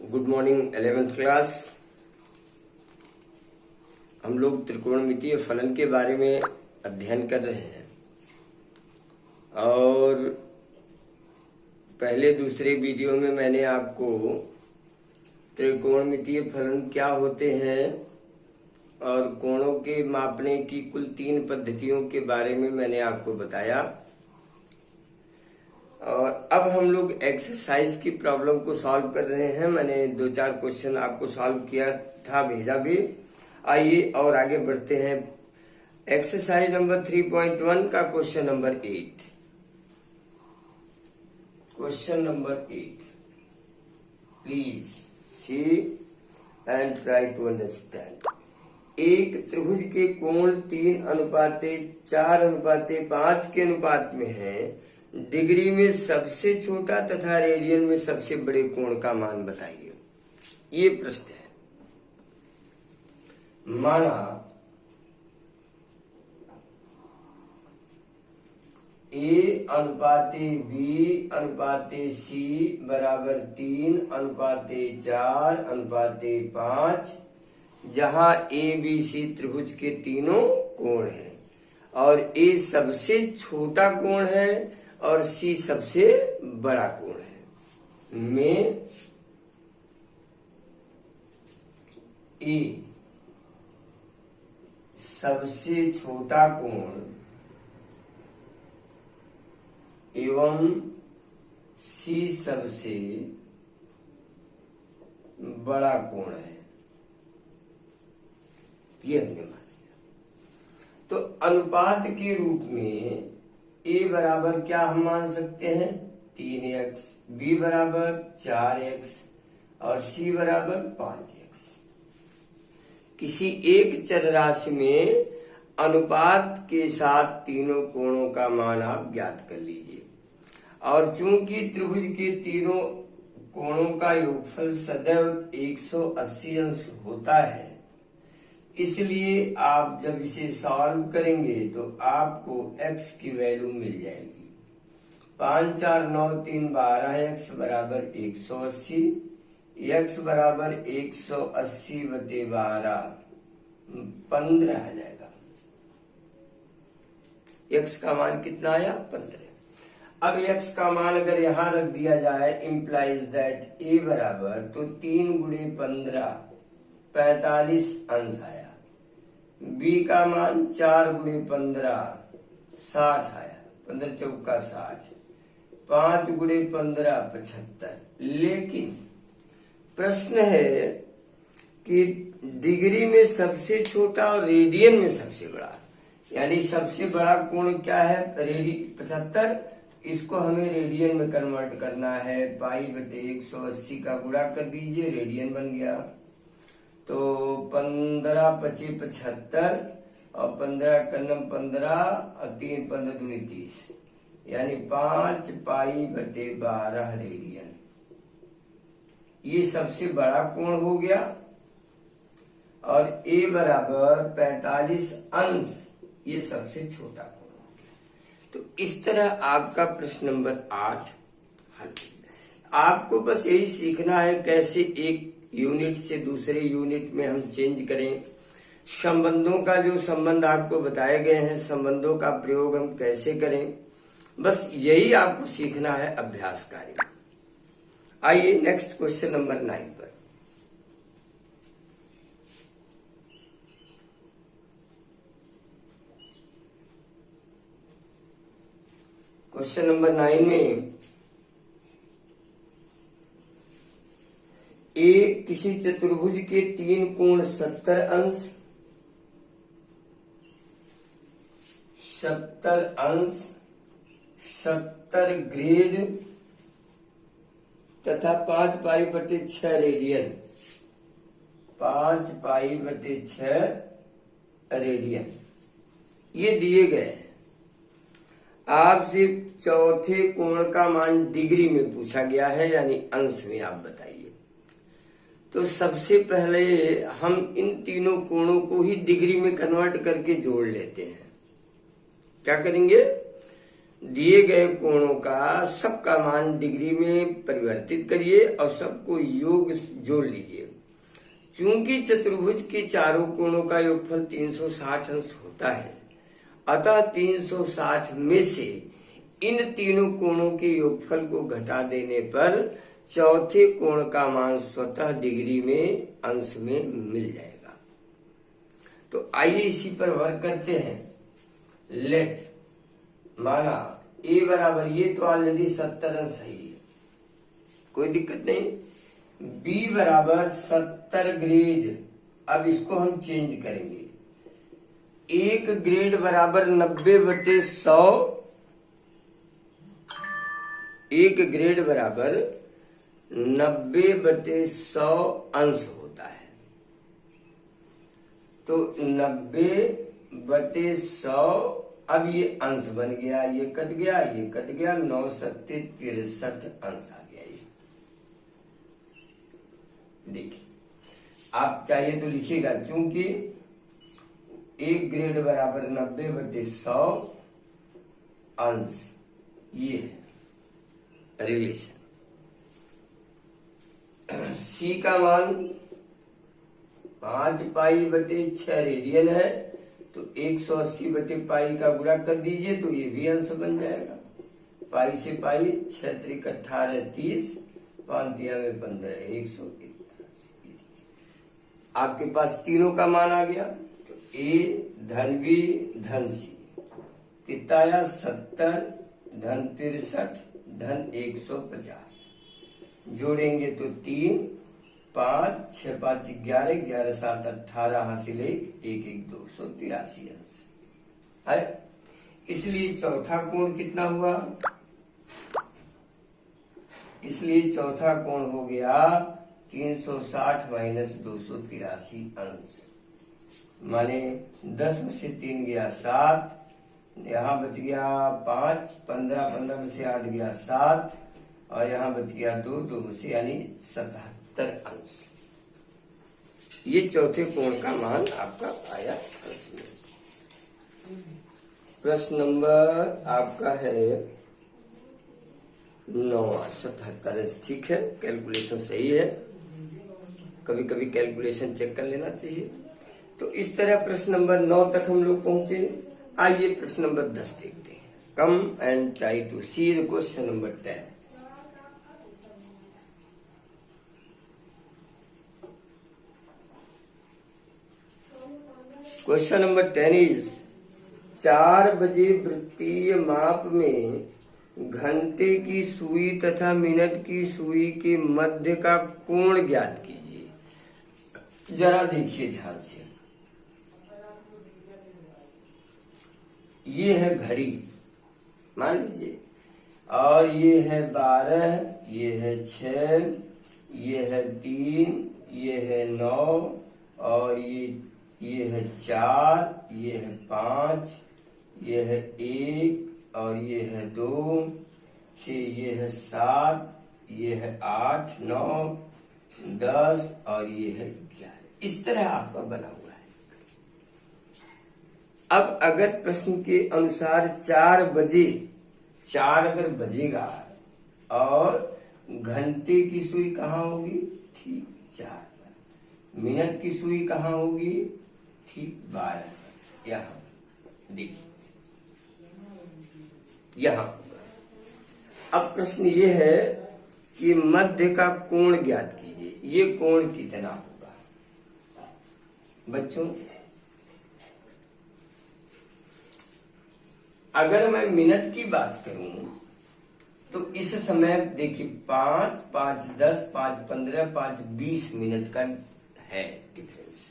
Good morning 11th class. हम लोग त्रिकोणमितीय फलन के बारे में अध्ययन कर रहे हैं और पहले दूसरे वीडियो में मैंने आपको त्रिकोणमितीय फलन क्या होते हैं और कोणों के मापने की कुल 3 पद्धतियों के बारे में मैंने आपको बताया। और अब हम लोग एक्सरसाइज की प्रॉब्लम को सॉल्व कर रहे हैं। मैंने 2-4 क्वेश्चन आपको सॉल्व किया था, भेजा भी। आइए और आगे बढ़ते हैं। एक्सरसाइज नंबर 3.1 का question number 8। Question number 8, please see and try to understand. एक त्रिभुज के कोण 3:4:5 के अनुपात में है। डिग्री में सबसे छोटा तथा रेडियन में सबसे बड़े कोण का मान बताइए। ये प्रश्न है। माना A/B/C बराबर 3:4:5, जहां ABC त्रिभुज के तीनों कोण हैं और A सबसे छोटा कोण है और C सबसे बड़ा कोण है। में A सबसे छोटा कोण एवं C सबसे बड़ा कोण है, ये हमने मान लिया। तो अनुपात के रूप में A बराबर क्या हम मान सकते हैं 3x, B बराबर 4x और C बराबर 5x। किसी एक चर राशि में अनुपात के साथ तीनों कोणों का मान आप ज्ञात कर लीजिए। और चूंकि त्रिभुज के तीनों कोणों का योगफल सदैव 180 अंश होता है, इसलिए आप जब इसे सॉल्व करेंगे तो आपको x की वैल्यू मिल जाएगी। 5 4 9 3 12x बराबर 180, x बराबर 180/12 15 आ जाएगा। x का मान कितना आया 15। अब x का मान अगर यहां रख दिया जाए, इम्प्लाइज दैट a बराबर तो 3 × 15 45 अंश आया। b का मान 4 × 15 60 आया। 15 चौका 60, 5 × 15 75। लेकिन प्रश्न है कि डिग्री में सबसे छोटा और रेडियन में सबसे बड़ा, यानी सबसे बड़ा कोण क्या है 75। इसको हमें रेडियन में कन्वर्ट करना है। π/180 का गुणा कर दीजिए, रेडियन बन गया। तो 15 × 25 75 और 15 × 9 15 और 3 15 दूनी 30, यानी 5 π/12 रेडियन। ये सबसे बड़ा कोण हो गया। और A बराबर 45 अंश, ये सबसे छोटा कोण हो गया। तो इस तरह आपका प्रश्न नंबर 8 हल। आपको बस यही सीखना है कैसे एक यूनिट से दूसरे यूनिट में हम चेंज करें। संबंधों का जो संबंध आपको बताए गए हैं, संबंधों का प्रयोग हम कैसे करें, बस यही आपको सीखना है अभ्यास कार्य। आइए नेक्स्ट क्वेश्चन नंबर 9 पर। क्वेश्चन नंबर 9 में A किसी चतुर्भुज के 3 कोण 70 अंश 70 ग्रेड तथा 5 π/6 रेडियन, 5 π/6 रेडियन ये दिए गए हैं। आपसे चौथे कोण का मान डिग्री में पूछा गया है, यानी अंश में आप बताइए। तो सबसे पहले हम इन तीनों कोणों को ही डिग्री में कन्वर्ट करके जोड़ लेते हैं। क्या करेंगे, दिए गए कोणों का सबका मान डिग्री में परिवर्तित करिए और सबको योग जोड़ लीजिए। चूंकि चतुर्भुज के चारों कोणों का योगफल 360 अंश होता है, अतः 360 में से इन तीनों कोणों के योगफल को घटा देने पर चौथे कोण का मान स्वतः डिग्री में अंश में मिल जाएगा। तो आइए इसी पर वर्क करते हैं। लेट माना ए बराबर, ये तो ऑलरेडी 70 अंश है, कोई दिक्कत नहीं। बी बराबर 70 ग्रेड, अब इसको हम चेंज करेंगे। 1 ग्रेड बराबर 90/100, 1 ग्रेड बराबर 90/100 अंश होता है। तो 90/100, अब ये अंश बन गया, ये कट गया, ये कट गया, 9 सत्ते 63 अंश आ गया। ये देखिए, आप चाहिए तो लिखिएगा, चूंकि 1 ग्रेड बराबर 90/100 अंश, ये है रिलेशन। सी का मान 5π/6 रेडियन है, तो 180/π का गुणा कर दीजिए तो ये भी अंश बन जाएगा। पाई से पाई 6 त्रिक 18 30, 5 दिया में 15, 181। आपके पास तीनों का मान आ गया। तो ए धन बी धन सी कितना आया, 70 धन 63 धन 150। जोड़ेंगे तो 3 5 6 5 11 11 7 18 हासिल 1 1 1 283 अंश है। इसलिए चौथा कोण कितना हुआ, इसलिए चौथा कोण हो गया 360 माइनस 283 अंश। माने 10 में से 3 गया 7, यहाँ बच गया 5, 15 15 में से 8 गया 7, और यहाँ बच गया 2 2 में से यानी 77 अंश। ये चौथे कोण का मान आपका आया अंश में। प्रश्न नंबर आपका है 9, 77 अंश। ठीक है, कैलकुलेशन सही है, कभी कभी कैलकुलेशन चेक कर लेना चाहिए। तो इस तरह प्रश्न नंबर 9 तक हम लोग पहुंचे। आइए प्रश्न नंबर 10 देखते हैं। Come and try to see the question number 10। Question number 10 is 4 बजे वृत्तीय माप में घंटे की सुई तथा मिनट की सुई के मध्य का कोण ज्ञात कीजिए। जरा देखिए ध्यान से, ये है घड़ी मान लीजिए, और ये है 12, ये है 6, ये है 3, ये है 9, और ये है 4, ये है 5, ये है 1, और ये है 2, 6, ये है 7, ये है 8 9 10, और ये है 11। इस तरह आपका बना हुआ है। अब अगर प्रश्न के अनुसार 4 बजे, 4 अगर बजेगा और घंटे की सुई कहाँ होगी, ठीक 4 पर। मिनट की सुई कहाँ होगी, ठीक 12 पर। यहां देखिए, यहां। अब प्रश्न ये है कि मध्य का कोण ज्ञात कीजिए। ये कोण कितना होगा बच्चों? अगर मैं मिनट की बात करूं तो इस समय देखिए 5 5 10 5 15 5 20 मिनट का है डिफरेंस।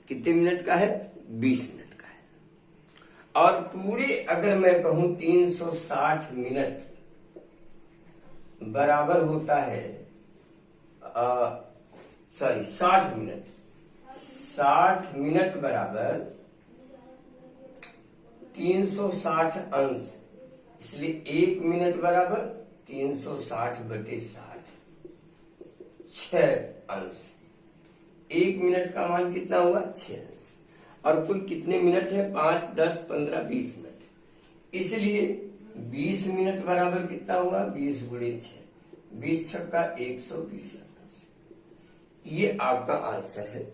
कितने मिनट का है? 20 मिनट का है। और पूरे अगर मैं कहूं 360 मिनट बराबर होता है 60 मिनट। 60 मिनट बराबर 360 अंश, इसलिए 1 मिनट बराबर 360/60, 6 अंश। 1 मिनट का मान कितना हुआ? 6 अंश। और कुल कितने मिनट है? 5 10 15 20 मिनट। इसलिए 20 मिनट बराबर कितना हुआ, 20 गुणे 6, 20 छक्का 120 अंश। ये आपका आंसर है।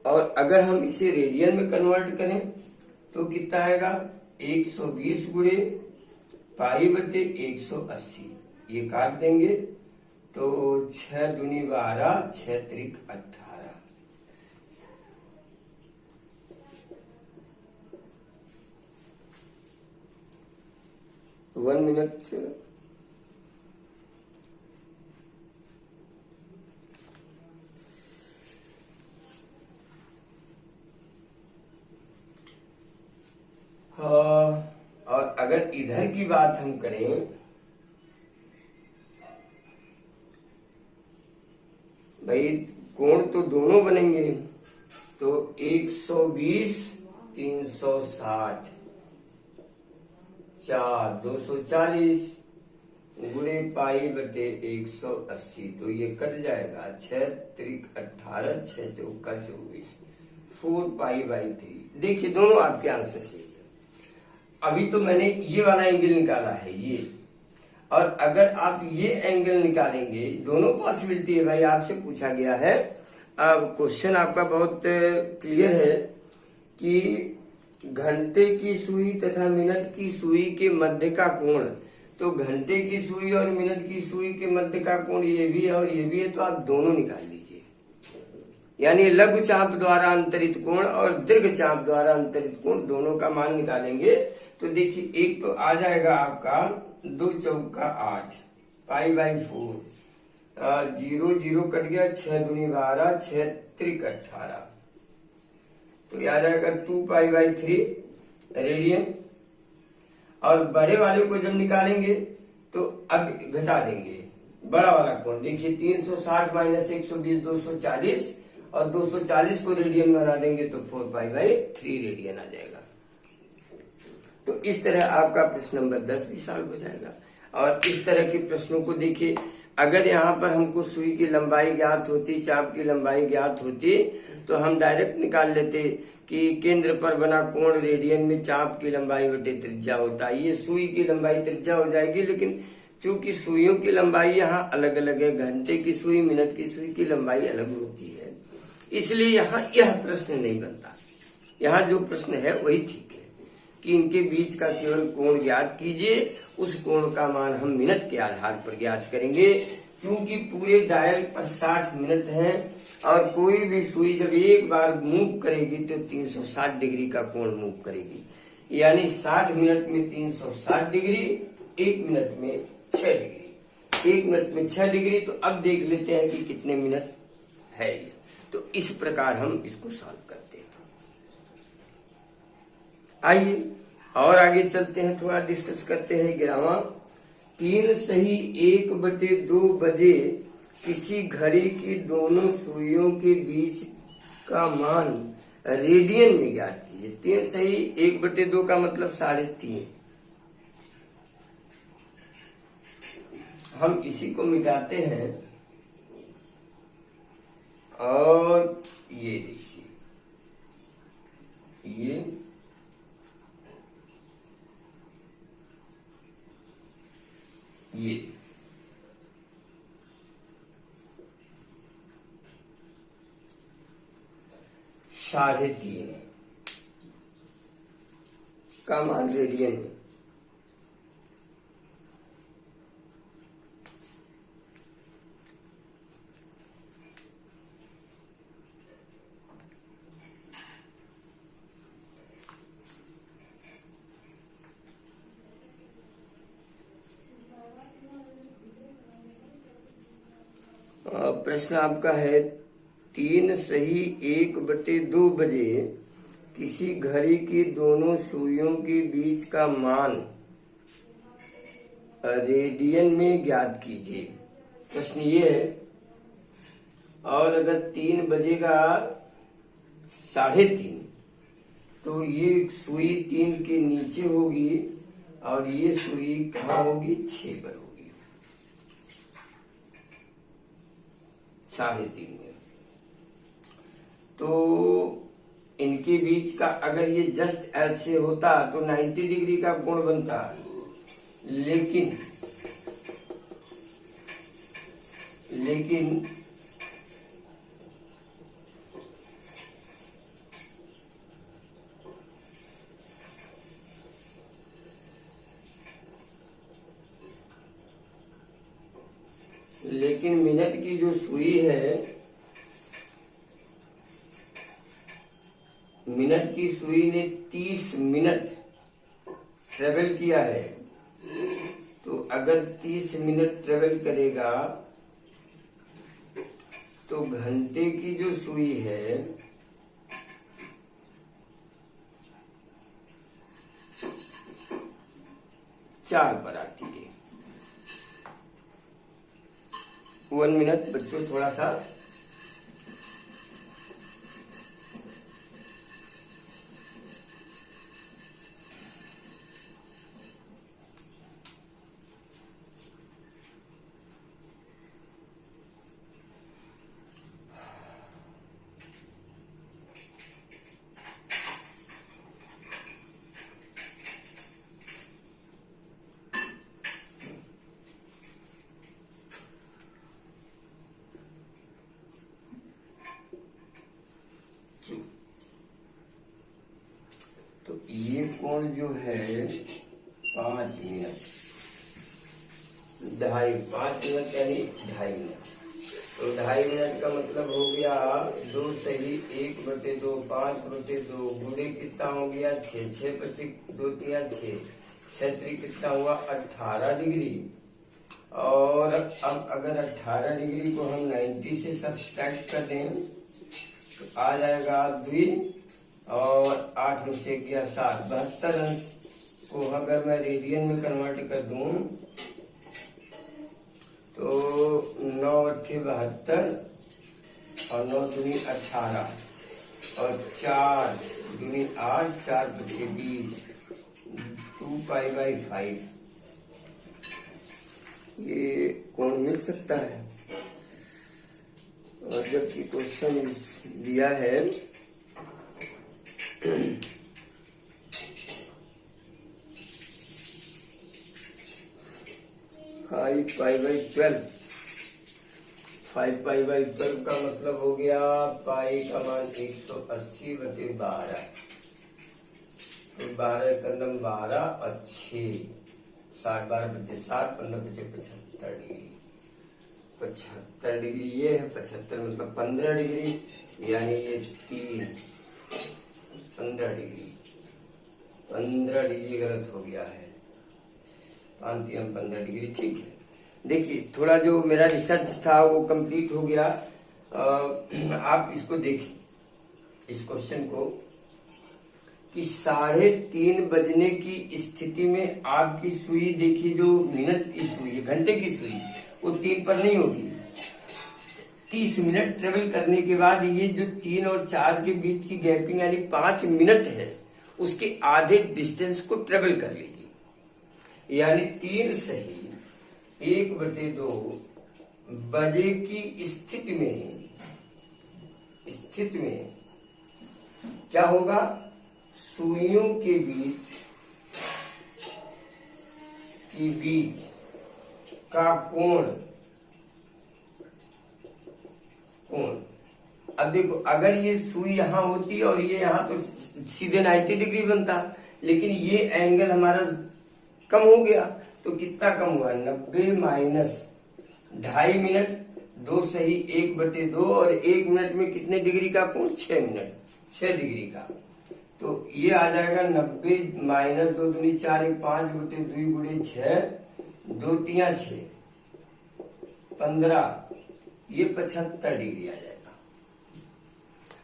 और अगर हम इसे रेडियन में कन्वर्ट करें तो कितना आएगा, 120 गुणे पाई बटे 180, ये काट देंगे तो 6 दूनी 12, 6 त्रिक 18। 1 मिनट। और अगर इधर की बात हम करें, भाई कोण तो दोनों बनेंगे, तो 120 360 4 240 गुणे पाई बटे 180, तो ये कट जाएगा, 6 त्रिक 18, 6 चौका 24, 4 पाई बाई 3। देखिए दोनों आपके आंसर से। अभी तो मैंने ये वाला एंगल निकाला है ये, और अगर आप ये एंगल निकालेंगे, दोनों पॉसिबिलिटी है भाई, आपसे पूछा गया है। अब क्वेश्चन आपका बहुत क्लियर है कि घंटे की सुई तथा मिनट की सुई के मध्य का कोण, तो घंटे की सुई और मिनट की सुई के मध्य का कोण ये भी है और ये भी है, तो आप दोनों निकाल लीजिए। यानी लघु चाप द्वारा अंतरित कोण और दीर्घ चाप द्वारा अंतरित कोण दोनों का मान निकालेंगे तो देखिए, एक तो आ जाएगा आपका 2 चौका 8 पाई बाई 4, 0 0 कट गया, 6 दूनी 12, 6 त्रिक 18, तो आ जाएगा 2 पाई बाई 3 रेडियन। और बड़े वाले को जब निकालेंगे तो अब घटा देंगे बड़ा वाला कोण। देखिए 360 माइनस 120 240, और 240 को रेडियन बना देंगे तो 4 पाई बाई 3 रेडियन आ जाएगा। तो इस तरह आपका प्रश्न नंबर 10 भी सॉल्व हो जाएगा। और इस तरह के प्रश्नों को देखिए, अगर यहाँ पर हमको सुई की लंबाई ज्ञात होती, चाप की लंबाई ज्ञात होती, तो हम डायरेक्ट निकाल लेते कि केंद्र पर बना कोण रेडियन में चाप की लंबाई बटे त्रिज्या होता है। ये सुई की लंबाई त्रिज्या हो जाएगी, लेकिन चूंकि सुइयों की लंबाई यहाँ अलग अलग है, घंटे की सुई मिनट की सुई की लंबाई अलग होती है, इसलिए यहाँ यह प्रश्न नहीं बनता। यहाँ जो प्रश्न है वही ठीक है कि इनके बीच का केवल कोण ज्ञात कीजिए, उस कोण का मान हम मिनट के आधार पर ज्ञात करेंगे। क्योंकि पूरे डायल पर 60 मिनट हैं और कोई भी सुई जब एक बार मूव करेगी तो 360 डिग्री का कोण मूव करेगी, यानी 60 मिनट में 360 डिग्री, 1 मिनट में 6 डिग्री, 1 मिनट में 6 डिग्री। तो अब देख लेते हैं कि कितने मिनट है। तो इस प्रकार हम इसको सॉल्व करते हैं। आइए और आगे चलते हैं, थोड़ा डिस्कस करते हैं। 11वां, 3 सही 1/2 बजे किसी घड़ी की दोनों सुइयों के बीच का मान रेडियन में ज्ञात कीजिए। 3 सही 1/2 का मतलब 3.5। हम इसी को मिटाते हैं और ये देखिए, ये 3.5 का मान रेडियन में। प्रश्न आपका है, 3 सही 1/2 बजे किसी घड़ी की दोनों सुइयों के बीच का मान रेडियन में ज्ञात कीजिए। प्रश्न ये है। और अगर 3 बजेगा 3.5, तो ये सुई 3 के नीचे होगी और ये सुई कहाँ होगी, 6 पर होगी, 3.5 में। तो इनके बीच का अगर ये जस्ट ऐसे होता तो 90 डिग्री का कोण बनता, लेकिन मिनट की जो सुई है, मिनट की सुई ने 30 मिनट ट्रेवल किया है। तो अगर 30 मिनट ट्रेवल करेगा तो घंटे की जो सुई है चार पर आती है। 1 मिनट बच्चों, थोड़ा सा तो ये कोण जो है 5 मिनट, 5 मिनट यानी 2.5 मिनट। तो 2.5 मिनट का मतलब हो गया 2 सही 1/2, 5/2 गुणे कितना हो गया 6, 6 2 3 6, 6 कितना हुआ 18 डिग्री। और अब अगर 18 डिग्री को हम 90 से सब्सट्रैक्ट कर दें तो आ जाएगा 2 और 8 में से गया 7, 72 अंश को अगर मैं रेडियन में कन्वर्ट कर दूं तो 9 8 72 और 9 दूनी 18 और 4 दूनी 8, 4 बचे 20, 2π/5 ये कौन मिल सकता है। और जबकि क्वेश्चन दिया है 5π/12, 5π/12 का मतलब हो गया पाई का मान 180/12। तो 12 का नम 12 और 6, 60, 12 बचे 60, 15 बचे 75 डिग्री। 75 डिग्री ये है, 75 मतलब 15 डिग्री, यानी ये 3 15 डिग्री, 15 डिग्री गलत हो गया है। 15 डिग्री ठीक है। देखिए थोड़ा जो मेरा रिसर्च था वो कंप्लीट हो गया। आप इसको देखिए इस क्वेश्चन को कि 3:30 बजने की स्थिति में आपकी सुई देखिए, जो मिनट की सुई है, घंटे की सुई, वो 3 पर नहीं होगी। 30 मिनट ट्रेवल करने के बाद ये जो 3 और 4 के बीच की गैपिंग यानी 5 मिनट है, उसके आधे डिस्टेंस को ट्रेवल कर लेगी। यानी 3 सही 1/2 बजे की स्थिति में क्या होगा, सुइयों के बीच का कोण। अब देखो अगर ये सुई यहां होती और ये यहां तो सीधे 90 डिग्री बनता, लेकिन ये एंगल हमारा कम हो गया। तो कितना कम हुआ, 90 माइनस 2.5 मिनट, 2 सही 1/2 और 1 मिनट में कितने डिग्री का कोण, 6 मिनट, 6 डिग्री का। तो ये आ जाएगा 90 माइनस 2 दूनी 4, 5/2 गुणे 6, 2 3 6, 15, ये 75 डिग्री आ जाएगा।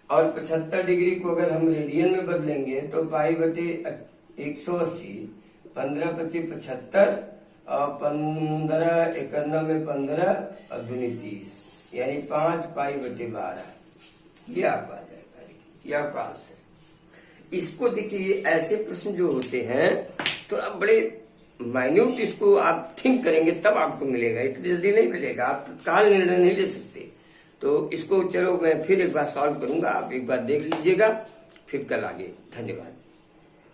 और 75 डिग्री को अगर हम रेडियन में बदलेंगे तो π/180, 15 × 75 और 15 51 में 15 और दूनी 30, यानी 5π/12 ये आपका आ जाएगा। ये आपका आंसर। इसको देखिए ऐसे प्रश्न जो होते हैं तो अब बड़े माइन्यूट, इसको आप थिंक करेंगे तब आपको मिलेगा, इतनी जल्दी नहीं मिलेगा, आप तत्काल निर्णय नहीं ले सकते। तो इसको चलो मैं फिर एक बार सॉल्व करूंगा, आप एक बार देख लीजिएगा, फिर फिर कल आगे। धन्यवाद।